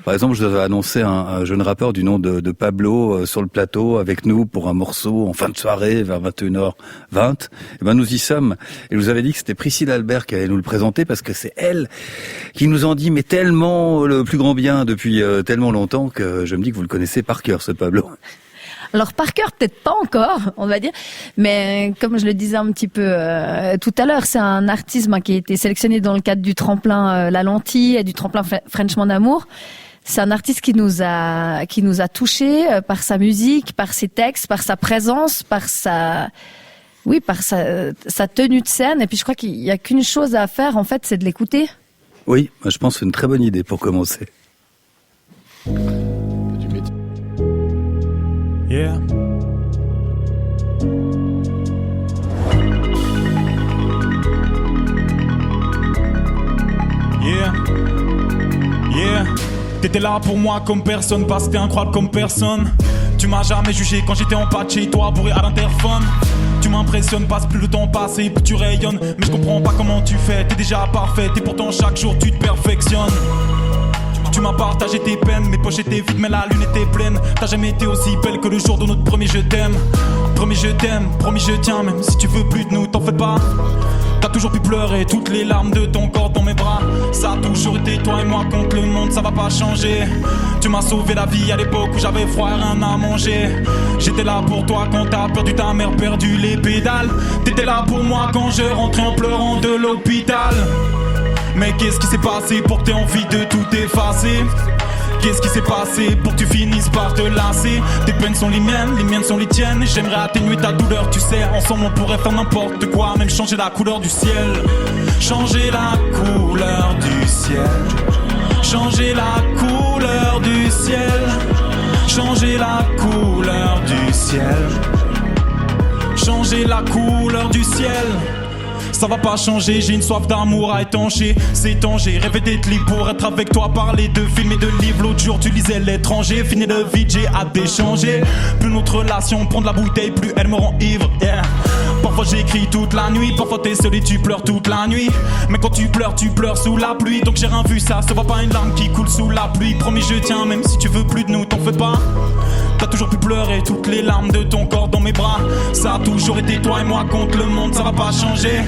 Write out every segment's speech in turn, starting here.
Par exemple, je devais annoncer un jeune rappeur du nom de Pablo sur le plateau avec nous pour un morceau en fin de soirée vers 21h20. Et ben nous y sommes. Et je vous avais dit que c'était Priscilla Albert qui allait nous le présenter parce que c'est elle qui nous en dit mais tellement le plus grand bien depuis tellement longtemps que je me dis que vous le connaissez par cœur, ce Pablo. Alors par cœur, peut-être pas encore, on va dire, mais comme je le disais un petit peu tout à l'heure, c'est un artiste qui a été sélectionné dans le cadre du tremplin La Lentille et du tremplin French Mon Amour. C'est un artiste qui nous a touchés par sa musique, par ses textes, par sa présence, par sa tenue de scène. Et puis je crois qu'il y a qu'une chose à faire, en fait, c'est de l'écouter. Oui, je pense que c'est une très bonne idée pour commencer. Yeah. Yeah. Yeah. T'étais là pour moi comme personne, parce que t'es incroyable comme personne. Tu m'as jamais jugé quand j'étais en bas de chez toi, bourré à l'interphone. Tu m'impressionnes, passe plus le temps passé, plus tu rayonnes. Mais je comprends pas comment tu fais, t'es déjà parfaite et pourtant chaque jour tu te perfectionnes. Tu m'as partagé tes peines, mes poches étaient vides mais la lune était pleine. T'as jamais été aussi belle que le jour de notre premier je t'aime. Premier je t'aime, promis je tiens, même si tu veux plus de nous, t'en fais pas. T'as toujours pu pleurer toutes les larmes de ton corps dans mes bras. Ça a toujours été toi et moi contre le monde, ça va pas changer. Tu m'as sauvé la vie à l'époque où j'avais froid et rien à manger. J'étais là pour toi quand t'as perdu ta mère, perdu les pédales. T'étais là pour moi quand je rentrais en pleurant de l'hôpital. Mais qu'est-ce qui s'est passé pour que t'aies envie de tout effacer? Qu'est-ce qui s'est passé pour que tu finisses par te lasser? Tes peines sont les miennes sont les tiennes. J'aimerais atténuer ta douleur, tu sais. Ensemble on pourrait faire n'importe quoi, même changer la couleur du ciel. Changer la couleur du ciel. Changer la couleur du ciel. Changer la couleur du ciel. Changer la couleur du ciel. Ça va pas changer, j'ai une soif d'amour à étancher. C'est Tanger, rêver d'être libre pour être avec toi. Parler de films et de livres, l'autre jour tu lisais L'étranger. Fini le vide, j'ai hâte d'échanger. Plus notre relation prend de la bouteille, plus elle me rend ivre, yeah. Parfois j'écris toute la nuit, parfois t'es seul et tu pleures toute la nuit. Mais quand tu pleures sous la pluie. Donc j'ai rien vu, ça se voit pas une larme qui coule sous la pluie. Promis je tiens, même si tu veux plus de nous, t'en fais pas. T'as toujours pu pleurer toutes les larmes de ton corps dans mes bras. Ça a toujours été toi et moi contre le monde, ça va pas changer.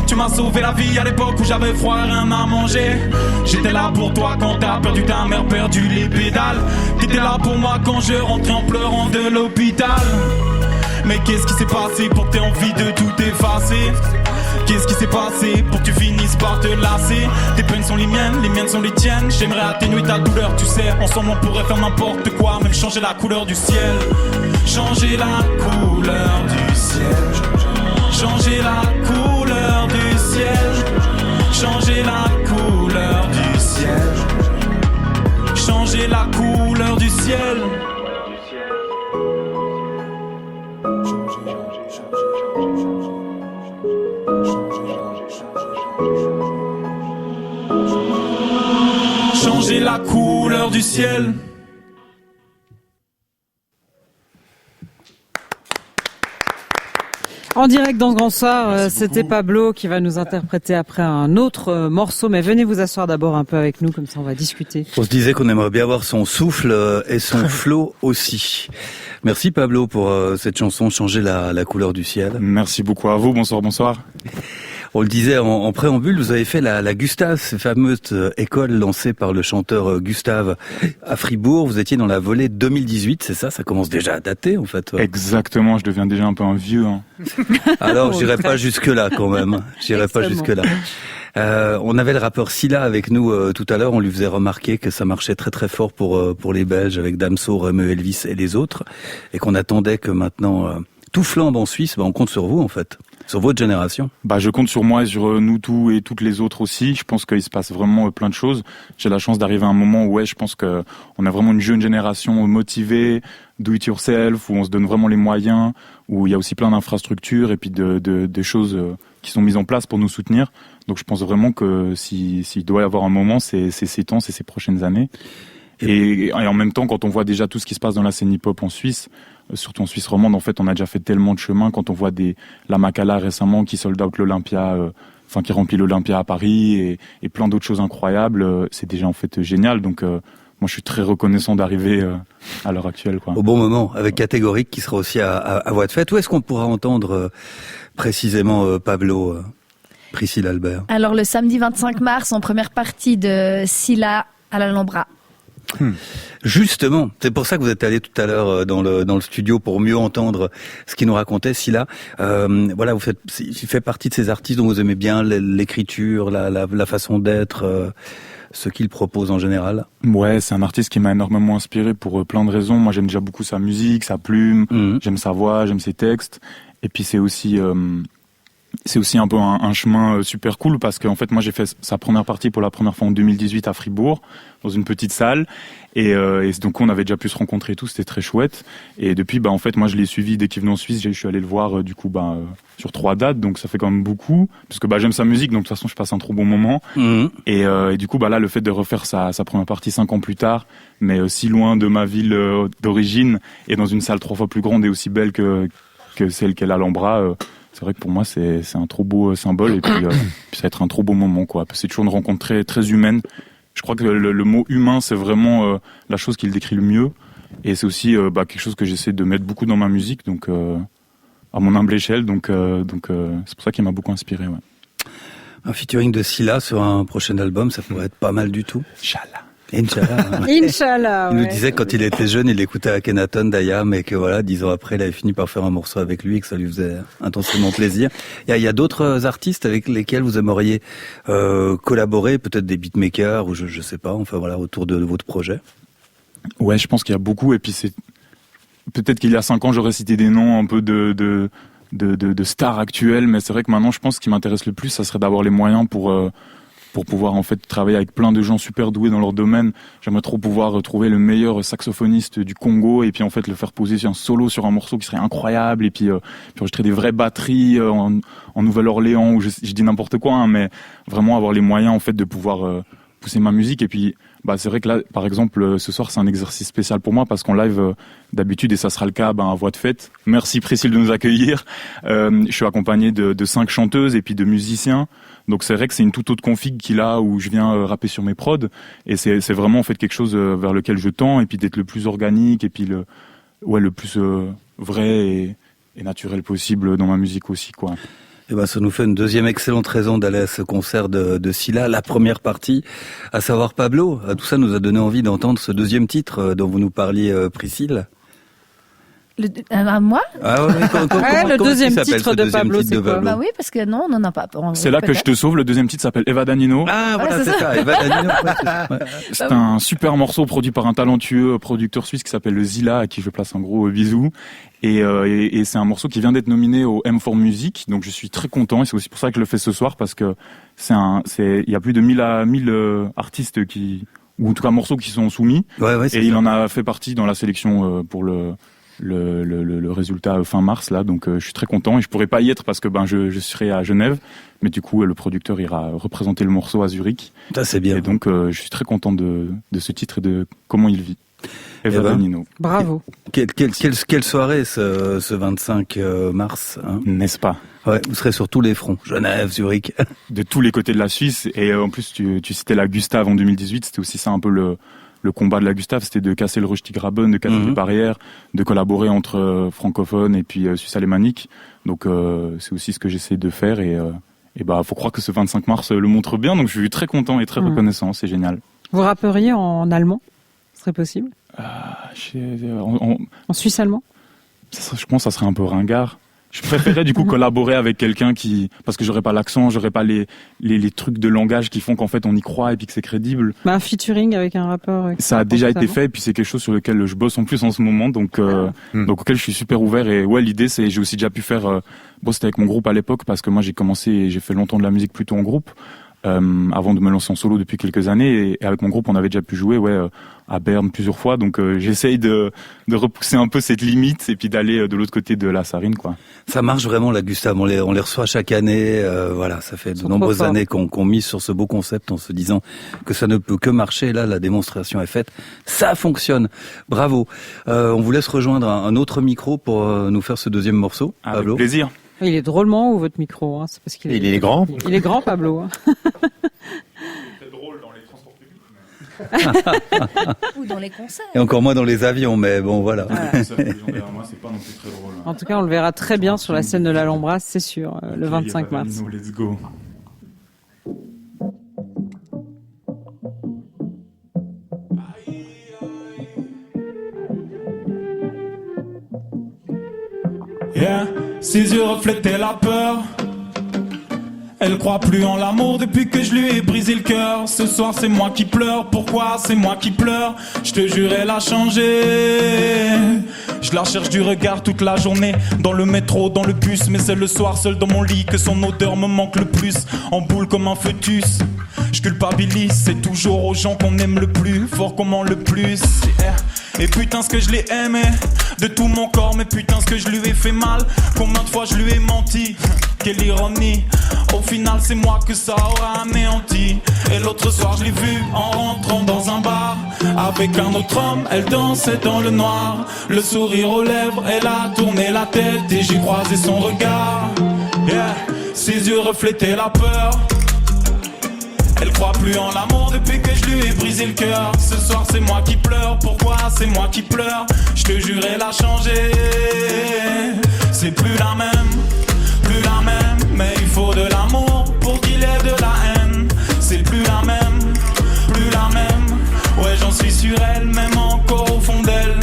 Tu m'as sauvé la vie à l'époque où j'avais froid et rien à manger. J'étais là pour toi quand t'as perdu ta mère, perdu les pédales. T'étais là pour moi quand je rentrais en pleurant de l'hôpital. Mais qu'est-ce qui s'est passé pour que t'aies envie de tout effacer? Qu'est-ce qui s'est passé pour que tu finisses par te lasser? Tes peines sont les miennes sont les tiennes. J'aimerais atténuer ta douleur, tu sais. Ensemble on pourrait faire n'importe quoi, même changer la couleur du ciel. Changer la couleur du ciel. Changer la couleur du ciel. Changer la couleur du ciel. Changer la couleur du ciel. Changer la couleur du ciel. En direct dans ce grand soir, c'était Pablo qui va nous interpréter après un autre morceau. Mais venez vous asseoir d'abord un peu avec nous, comme ça on va discuter. On se disait qu'on aimerait bien avoir son souffle et son flow aussi. Merci Pablo pour cette chanson, Changer la couleur du ciel. Merci beaucoup à vous, bonsoir. On le disait en préambule, vous avez fait la Gustave, cette fameuse école lancée par le chanteur Gustave à Fribourg. Vous étiez dans la volée 2018, c'est ça? Ça commence déjà à dater en fait. Exactement, je deviens déjà un peu un vieux. Hein. Alors j'irai pas jusque-là quand même. On avait le rappeur Silla avec nous tout à l'heure. On lui faisait remarquer que ça marchait très très fort pour les Belges avec Damso, Remeux, Elvis et les autres, et qu'on attendait que maintenant tout flambe en Suisse. On compte sur vous en fait. Sur votre génération? Je compte sur moi et sur nous tous et toutes les autres aussi. Je pense qu'il se passe vraiment plein de choses. J'ai la chance d'arriver à un moment où je pense que on a vraiment une jeune génération motivée, do it yourself, où on se donne vraiment les moyens, où il y a aussi plein d'infrastructures et puis de choses qui sont mises en place pour nous soutenir. Donc je pense vraiment que s'il doit y avoir un moment, c'est ces temps, c'est ces prochaines années. Et en même temps, quand on voit déjà tout ce qui se passe dans la scène hip-hop en Suisse, surtout en Suisse romande, en fait, on a déjà fait tellement de chemin. Quand on voit la Makala récemment qui sold out l'Olympia, qui remplit l'Olympia à Paris et plein d'autres choses incroyables, c'est déjà en fait génial. Donc moi je suis très reconnaissant d'arriver à l'heure actuelle, quoi. Au bon moment, avec Catégorique qui sera aussi à voix de fête. Où est-ce qu'on pourra entendre précisément Pablo, Priscille Albert? Alors le samedi 25 mars, en première partie de Scylla à l'Alhambra. Justement, c'est pour ça que vous êtes allé tout à l'heure dans le studio pour mieux entendre ce qu'il nous racontait. Scylla, voilà, il fait partie de ces artistes dont vous aimez bien l'écriture, la façon d'être, ce qu'il propose en général. Ouais, c'est un artiste qui m'a énormément inspiré pour plein de raisons. Moi, j'aime déjà beaucoup sa musique, sa plume, j'aime sa voix, j'aime ses textes. Et puis c'est aussi un peu un chemin super cool parce qu'en fait moi j'ai fait sa première partie pour la première fois en 2018 à Fribourg dans une petite salle et donc on avait déjà pu se rencontrer et tout, c'était très chouette. Et depuis en fait moi je l'ai suivi dès qu'il venait en Suisse, je suis allé le voir sur 3 dates, donc ça fait quand même beaucoup parce que j'aime sa musique, donc de toute façon je passe un trop bon moment. Et du coup là le fait de refaire sa première partie 5 ans plus tard, mais si loin de ma ville d'origine et dans une salle 3 fois plus grande et aussi belle que celle qu'est l'Alhambra, c'est vrai que pour moi c'est un trop beau symbole et puis ça va être un trop beau moment, quoi. C'est toujours une rencontre très très humaine. Je crois que le mot humain c'est vraiment la chose qui le décrit le mieux et c'est aussi quelque chose que j'essaie de mettre beaucoup dans ma musique, donc à mon humble échelle, donc c'est pour ça qu'il m'a beaucoup inspiré, ouais. Un featuring de Scylla sur un prochain album, ça pourrait être pas mal du tout. Inch'Allah. Inch'Allah. Inch'Allah. Il nous disait quand il était jeune, il écoutait Akhenaton d'Ayam et que voilà, 10 ans après, il avait fini par faire un morceau avec lui et que ça lui faisait intensément plaisir. Il y a d'autres artistes avec lesquels vous aimeriez collaborer, peut-être des beatmakers ou je sais pas, enfin voilà, autour de votre projet. Ouais, je pense qu'il y a beaucoup et puis c'est peut-être qu'il y a 5 ans j'aurais cité des noms un peu de stars actuelles, mais c'est vrai que maintenant je pense que ce qui m'intéresse le plus, ça serait d'avoir les moyens pour pouvoir en fait travailler avec plein de gens super doués dans leur domaine. J'aimerais trop pouvoir trouver le meilleur saxophoniste du Congo et puis en fait le faire poser un solo sur un morceau qui serait incroyable et puis enregistrer des vraies batteries en Nouvelle-Orléans ou je dis n'importe quoi, hein, mais vraiment avoir les moyens en fait de pouvoir pousser ma musique. Et puis c'est vrai que là par exemple ce soir c'est un exercice spécial pour moi parce qu'en live d'habitude, et ça sera le cas à voix de fête, merci Priscille de nous accueillir, je suis accompagné de 5 chanteuses et puis de musiciens. Donc c'est vrai que c'est une toute autre config qu'il a où je viens rapper sur mes prods et c'est vraiment en fait quelque chose vers lequel je tends et puis d'être le plus organique et puis le plus vrai et naturel possible dans ma musique aussi, quoi. Et ça nous fait une deuxième excellente raison d'aller à ce concert de Scylla, la première partie, à savoir Pablo. Tout ça nous a donné envie d'entendre ce deuxième titre dont vous nous parliez, Priscille. Moi le deuxième titre de Pablo, c'est quoi? Oui, parce que non, on n'en a pas. C'est là que je te sauve. Le deuxième titre s'appelle Eva Danino. Ah voilà, c'est ça, Eva Danino. C'est un super morceau produit par un talentueux producteur suisse qui s'appelle le Zilla, à qui je place un gros bisou. Et c'est un morceau qui vient d'être nominé au M4 Music, donc je suis très content et c'est aussi pour ça que je le fais ce soir parce que il y a plus de 1000 artistes ou en tout cas morceaux qui sont soumis. Ouais, et il en a fait partie dans la sélection pour le résultat fin mars là, donc je suis très content et je pourrais pas y être parce que je serai à Genève, mais du coup le producteur ira représenter le morceau à Zurich. Ça c'est bien. Et donc je suis très content de ce titre et de comment il vit. Eva Danino. Bravo. Quelle soirée ce 25 mars, hein. N'est-ce pas? Ouais, vous serez sur tous les fronts, Genève, Zurich. De tous les côtés de la Suisse et en plus tu citais la Gustave en 2018, c'était aussi ça un peu le combat de la Gustave, c'était de casser le Röstigraben, de casser les barrières, de collaborer entre francophones et puis suisse alémanique. Donc c'est aussi ce que j'essaie de faire et faut croire que ce 25 mars le montre bien. Donc je suis très content et très reconnaissant, c'est génial. Vous rapperiez en allemand? Ce serait possible? En suisse allemand? Je pense que ça serait un peu ringard. Je préférais du coup collaborer avec quelqu'un parce que j'aurais pas l'accent, j'aurais pas les trucs de langage qui font qu'en fait on y croit et puis que c'est crédible. Un featuring avec un rappeur. Ça a déjà été fait et puis c'est quelque chose sur lequel je bosse en plus en ce moment, donc auquel je suis super ouvert. Et ouais, l'idée c'est, j'ai aussi déjà pu faire, c'était avec mon groupe à l'époque parce que moi j'ai commencé et j'ai fait longtemps de la musique plutôt en groupe. Avant de me lancer en solo depuis quelques années et avec mon groupe on avait déjà pu jouer à Berne plusieurs fois, donc j'essaye de repousser un peu cette limite et puis d'aller de l'autre côté de la Sarine, quoi. Ça marche vraiment la Gustave, on les reçoit chaque année, voilà, ça fait de nombreuses années qu'on mise sur ce beau concept en se disant que ça ne peut que marcher. Là la démonstration est faite, ça fonctionne, bravo. On vous laisse rejoindre un autre micro pour nous faire ce deuxième morceau, Pablo. Avec plaisir. Il est drôlement haut votre micro, hein. C'est parce qu'il il est grand. Il est grand, Pablo. C'est drôle dans les transports publics. Ou dans les concerts. Et encore moins dans les avions, mais bon, voilà. En tout cas, on le verra très bien sur la scène de l'Alhambra, c'est sûr, le 25 mars. Let's go. Yeah, ses yeux reflétaient la peur. Elle croit plus en l'amour depuis que je lui ai brisé le cœur. Ce soir c'est moi qui pleure, pourquoi c'est moi qui pleure? Je te jure elle a changé. Je la cherche du regard toute la journée, dans le métro, dans le bus. Mais c'est le soir seul dans mon lit que son odeur me manque le plus. En boule comme un fœtus, je culpabilise. C'est toujours aux gens qu'on aime le plus, fort comment le plus. Et putain ce que je l'ai aimé de tout mon corps, mais putain ce que je lui ai fait mal. Combien de fois je lui ai menti, quelle ironie. Au final c'est moi que ça aura anéanti. Et l'autre soir je l'ai vue en rentrant dans un bar avec un autre homme, elle dansait dans le noir. Le sourire aux lèvres, elle a tourné la tête et j'ai croisé son regard. Yeah. Ses yeux reflétaient la peur. Elle croit plus en l'amour depuis que je lui ai brisé le cœur. Ce soir c'est moi qui pleure, pourquoi c'est moi qui pleure? Je te jure elle a changé. C'est plus la même, mais il faut de l'amour pour qu'il ait de la haine. C'est plus la même. Ouais j'en suis sûr, elle m'aime encore au fond d'elle.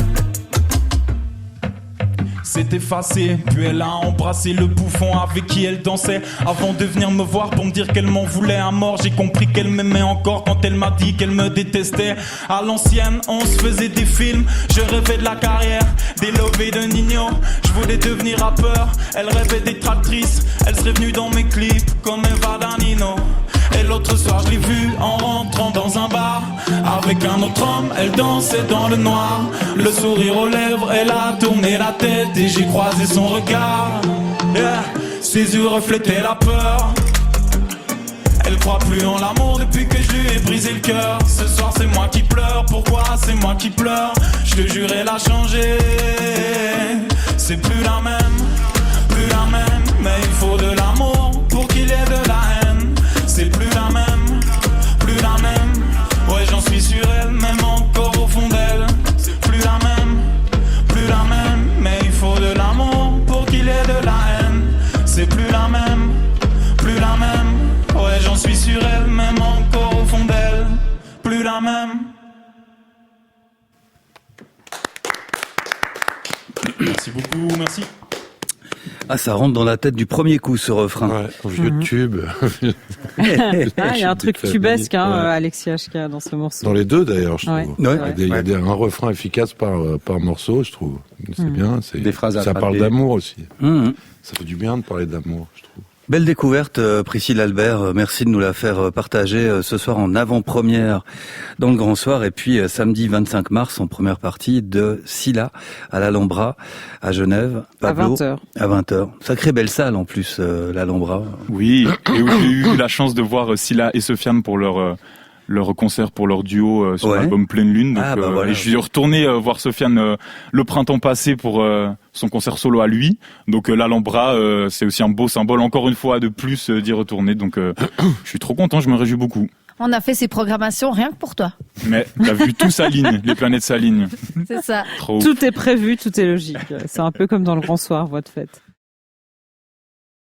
C'est effacé, puis elle a embrassé le bouffon avec qui elle dansait. Avant de venir me voir pour me dire qu'elle m'en voulait à mort, j'ai compris qu'elle m'aimait encore quand elle m'a dit qu'elle me détestait. À l'ancienne, on se faisait des films, je rêvais de la carrière, des lovés de Nino. Je voulais devenir rappeur, elle rêvait d'être actrice. Elle serait venue dans mes clips comme Eva Danino. Et l'autre soir je l'ai vue en rentrant dans un bar avec un autre homme, elle dansait dans le noir. Le sourire aux lèvres, elle a tourné la tête et j'ai croisé son regard. Yeah. Ses yeux reflétaient la peur. Elle croit plus en l'amour depuis que je lui ai brisé le cœur. Ce soir c'est moi qui pleure, pourquoi c'est moi qui pleure? Je te jure elle a changé. C'est plus la même, mais il faut de l'amour pour qu'il ait de la haine. C'est plus la même. Ouais j'en suis sûr, elle m'aime encore au fond d'elle. C'est plus la même, mais il faut de l'amour pour qu'il ait de la haine. C'est plus la même. Ouais j'en suis sûr, elle m'aime encore au fond d'elle. Plus la même. Merci beaucoup, merci. Ah, ça rentre dans la tête du premier coup, ce refrain. Ouais, un vieux tube. Il y a un truc tubesque, Alexis HK, dans ce morceau. Dans les deux, d'ailleurs, je trouve. Ouais. Il y a un refrain efficace par morceau, je trouve. C'est bien. Des phrases ça parle d'amour aussi. Ça fait du bien de parler d'amour, je trouve. Belle découverte, Priscille Albert. Merci de nous la faire partager ce soir en avant-première dans le Grand Soir. Et puis samedi 25 mars en première partie de Scylla à l'Alhambra à Genève. Pablo, à 20h. Sacrée belle salle en plus, l'Alhambra. Oui, et où j'ai eu la chance de voir Scylla et Sofiane pour leur concert, pour leur duo sur l'album Pleine Lune. Donc, et je suis retourné voir Sofiane le printemps passé pour son concert solo à lui. Donc l'Alhambra, c'est aussi un beau symbole, encore une fois, de plus d'y retourner. Donc je suis trop content, je me réjouis beaucoup. On a fait ces programmations rien que pour toi. Mais t'as vu, tout s'aligne, les planètes s'alignent. C'est ça. Tout est prévu, tout est logique. C'est un peu comme dans le Grand Soir, voix de fête.